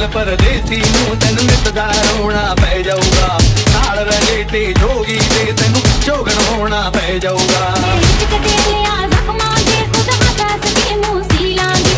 ਦਿਲ ਪਰਦੇਸੀ ਨੂੰ ਤੈਨੂੰ ਨਿਤ ਦਾ ਰੋਣਾ ਪੈ ਜਾਊਗਾ। ਨਾਲ ਰਹੇ ਤੇ ਜੋਗੀ ਤੇ ਤੈਨੂੰ ਜੋਗਣ ਹੋਣਾ ਪੈ ਜਾਊਗਾ। ਲਿਆ ਜ਼ਖਮਾਂ ਦੇ ਖੁਦ ਹੱਥ ਸਕੇ ਮੂੰਹ ਸੀ ਲਾਂਗੀ